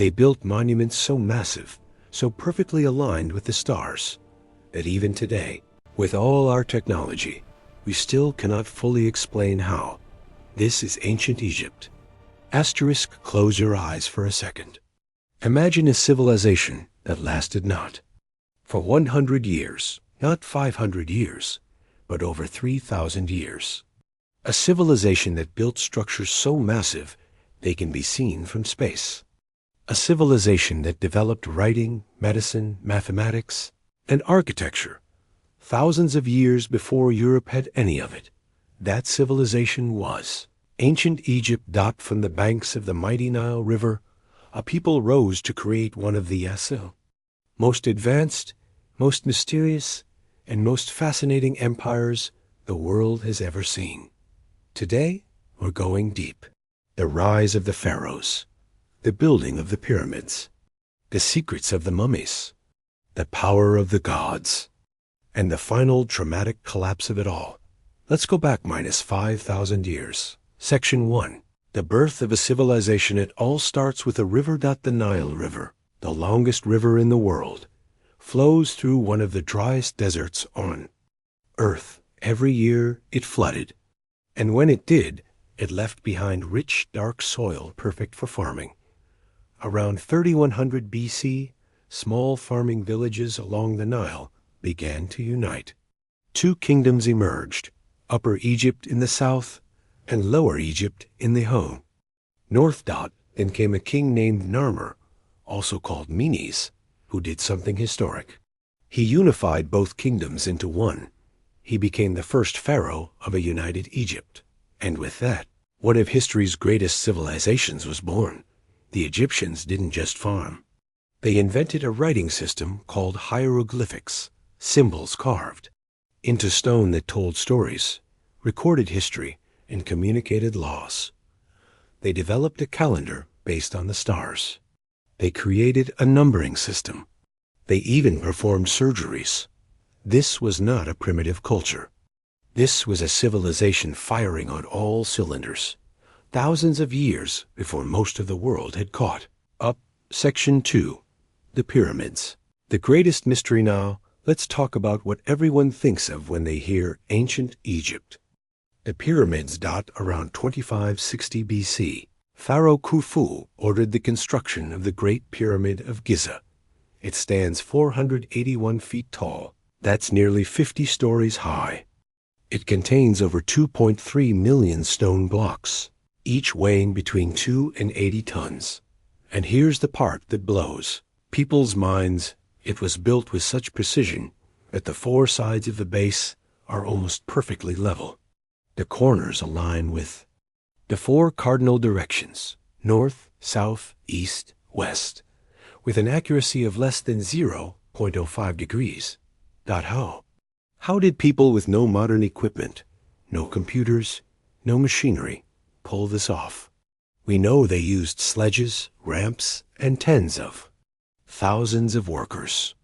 They built monuments so massive, so perfectly aligned with the stars, that even today, with all our technology, we still cannot fully explain how. This is ancient Egypt. Asterisk, close your eyes for a second. Imagine a civilization that lasted not for 100 years, not 500 years, but over 3,000 years. A civilization that built structures so massive they can be seen from space. A civilization that developed writing, medicine, mathematics, and architecture thousands of years before Europe had any of it. That civilization was ancient Egypt. From the banks of the mighty Nile River, a people rose to create one of the most advanced, most mysterious, and most fascinating empires the world has ever seen. Today, we're going deep. The rise of the pharaohs, the building of the pyramids, the secrets of the mummies, the power of the gods, and the final dramatic collapse of it all. Let's go back minus 5,000 years. Section 1. The birth of a civilization. It all starts with a river. The Nile River, the longest river in the world, flows through one of the driest deserts on Earth. Every year it flooded, and when it did, it left behind rich, dark soil perfect for farming. Around 3100 BC, small farming villages along the Nile began to unite. Two kingdoms emerged, Upper Egypt in the south and Lower Egypt in the north. Then came a king named Narmer, also called Menes, who did something historic. He unified both kingdoms into one. He became the first pharaoh of a united Egypt. And with that, one of history's greatest civilizations was born. The Egyptians didn't just farm. They invented a writing system called hieroglyphics, symbols carved into stone that told stories, recorded history, and communicated laws. They developed a calendar based on the stars. They created a numbering system. They even performed surgeries. This was not a primitive culture. This was a civilization firing on all cylinders, thousands of years before most of the world had caught up. Section 2. The pyramids. The greatest mystery. Now, let's talk about what everyone thinks of when they hear ancient Egypt. The pyramids. Around 2560 BC, Pharaoh Khufu ordered the construction of the Great Pyramid of Giza. It stands 481 feet tall. That's nearly 50 stories high. It contains over 2.3 million stone blocks, each weighing between 2 and 80 tons. And here's the part that blows people's minds. It was built with such precision that the four sides of the base are almost perfectly level. The corners align with the four cardinal directions, north, south, east, west, with an accuracy of less than 0.05 degrees. How did people with no modern equipment, no computers, no machinery, pull this off? We know they used sledges, ramps, and tens of thousands of workers.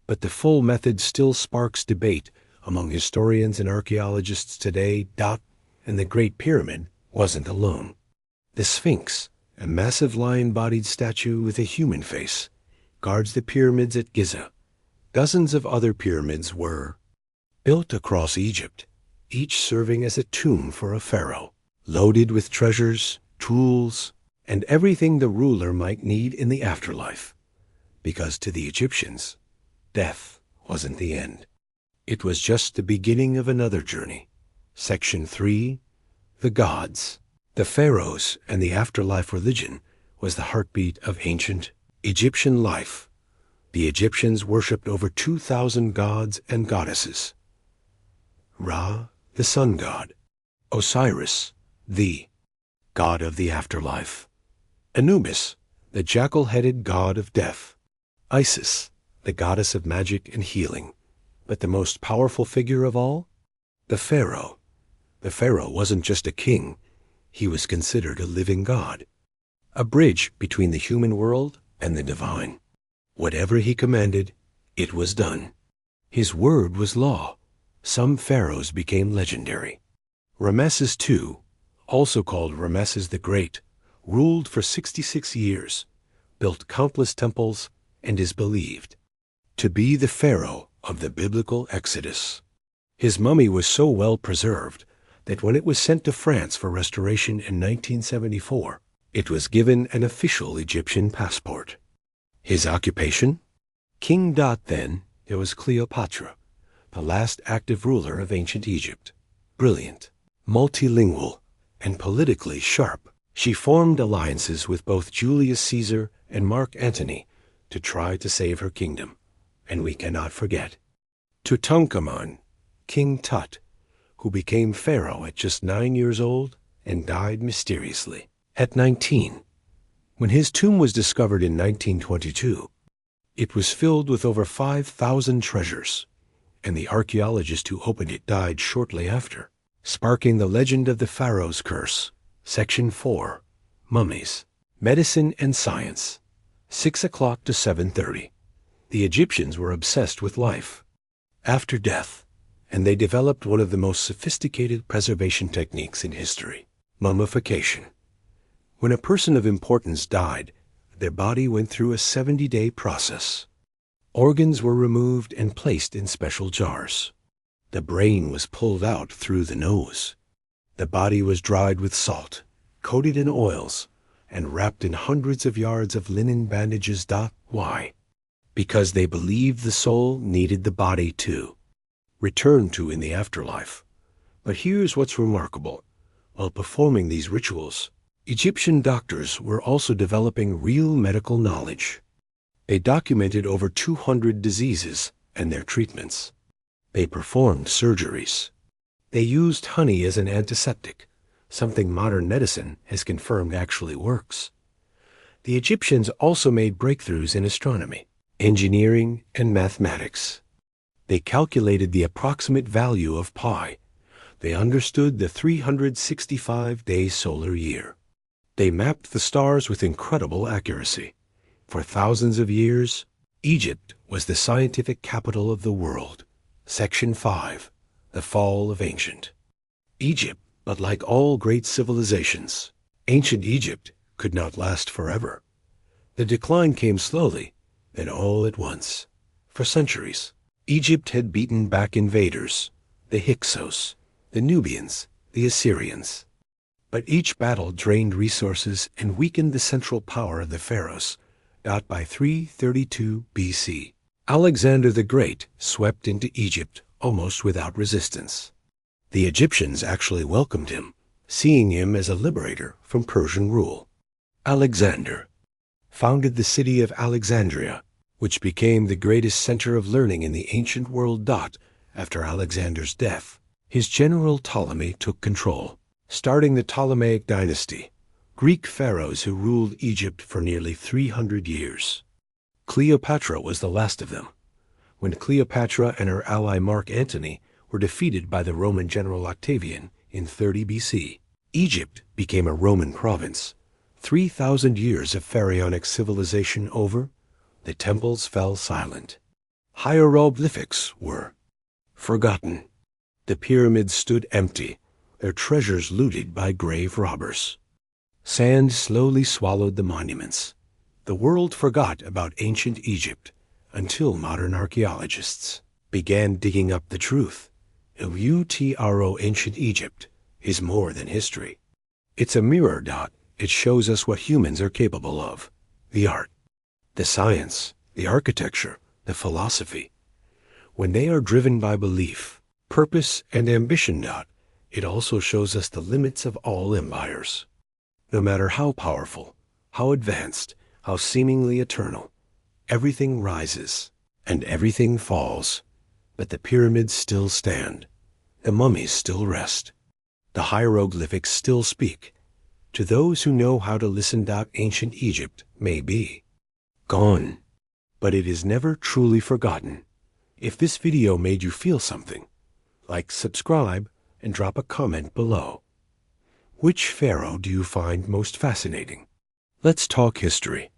But the full method still sparks debate among historians and archaeologists today. And the Great Pyramid wasn't alone. The Sphinx, a massive lion-bodied statue with a human face, guards the pyramids at Giza. Dozens of other pyramids were built across Egypt, each serving as a tomb for a pharaoh, loaded with treasures, tools, and everything the ruler might need in the afterlife. Because to the Egyptians, death wasn't the end. It was just the beginning of another journey. Section 3. The gods. The pharaohs and the afterlife religion was the heartbeat of ancient Egyptian life. The Egyptians worshipped over 2,000 gods and goddesses. Ra, the sun god. Osiris, the god of the afterlife. Anubis, the jackal-headed god of death. Isis, the goddess of magic and healing. But the most powerful figure of all? The pharaoh. The pharaoh wasn't just a king. He was considered a living god, a bridge between the human world and the divine. Whatever he commanded, it was done. His word was law. Some pharaohs became legendary. Ramesses II, also called Ramesses the Great, ruled for 66 years, built countless temples, and is believed to be the pharaoh of the biblical Exodus. His mummy was so well preserved that when it was sent to France for restoration in 1974, it was given an official Egyptian passport. His occupation? King. Then there was Cleopatra, the last active ruler of ancient Egypt. Brilliant, multilingual, and politically sharp, she formed alliances with both Julius Caesar and Mark Antony to try to save her kingdom. And we cannot forget Tutankhamun, King Tut, who became pharaoh at just 9 years old and died mysteriously at 19. When his tomb was discovered in 1922, it was filled with over 5,000 treasures, and the archaeologist who opened it died shortly after, sparking the legend of the Pharaoh's curse. Section 4. Mummies. Medicine and Science. 6 o'clock to 7:30. The Egyptians were obsessed with life after death, and they developed one of the most sophisticated preservation techniques in history: mummification. When a person of importance died, their body went through a 70-day process. Organs were removed and placed in special jars. The brain was pulled out through the nose. The body was dried with salt, coated in oils, and wrapped in hundreds of yards of linen bandages. Why? Because they believed the soul needed the body too, returned to in the afterlife. But here's what's remarkable. While performing these rituals, Egyptian doctors were also developing real medical knowledge. They documented over 200 diseases and their treatments. They performed surgeries. They used honey as an antiseptic, something modern medicine has confirmed actually works. The Egyptians also made breakthroughs in astronomy, engineering, and mathematics. They calculated the approximate value of pi. They understood the 365-day solar year. They mapped the stars with incredible accuracy. For thousands of years, Egypt was the scientific capital of the world. Section 5. The Fall of Ancient Egypt. But like all great civilizations, ancient Egypt could not last forever. The decline came slowly, then all at once. For centuries, Egypt had beaten back invaders, the Hyksos, the Nubians, the Assyrians. But each battle drained resources and weakened the central power of the pharaohs. By 332 BC, Alexander the Great swept into Egypt almost without resistance. The Egyptians actually welcomed him, seeing him as a liberator from Persian rule. Alexander founded the city of Alexandria, which became the greatest center of learning in the ancient world. After Alexander's death, his general Ptolemy took control, starting the Ptolemaic dynasty, Greek pharaohs who ruled Egypt for nearly 300 years. Cleopatra was the last of them. When Cleopatra and her ally Mark Antony were defeated by the Roman general Octavian in 30 BC, Egypt became a Roman province. 3,000 years of pharaonic civilization over, the temples fell silent. Hieroglyphics were forgotten. The pyramids stood empty, their treasures looted by grave robbers. Sand slowly swallowed the monuments. The world forgot about ancient Egypt until modern archaeologists began digging up the truth. Ancient Egypt is more than history. It's a mirror. It shows us what humans are capable of. The art, the science, the architecture, the philosophy. When they are driven by belief, purpose, and ambition. It also shows us the limits of all empires. No matter how powerful, how advanced, how seemingly eternal, everything rises and everything falls. But the pyramids still stand. The mummies still rest. The hieroglyphics still speak. To those who know how to listen. Ancient Egypt may be gone, but it is never truly forgotten. If this video made you feel something, like, subscribe, and drop a comment below. Which pharaoh do you find most fascinating? Let's talk history.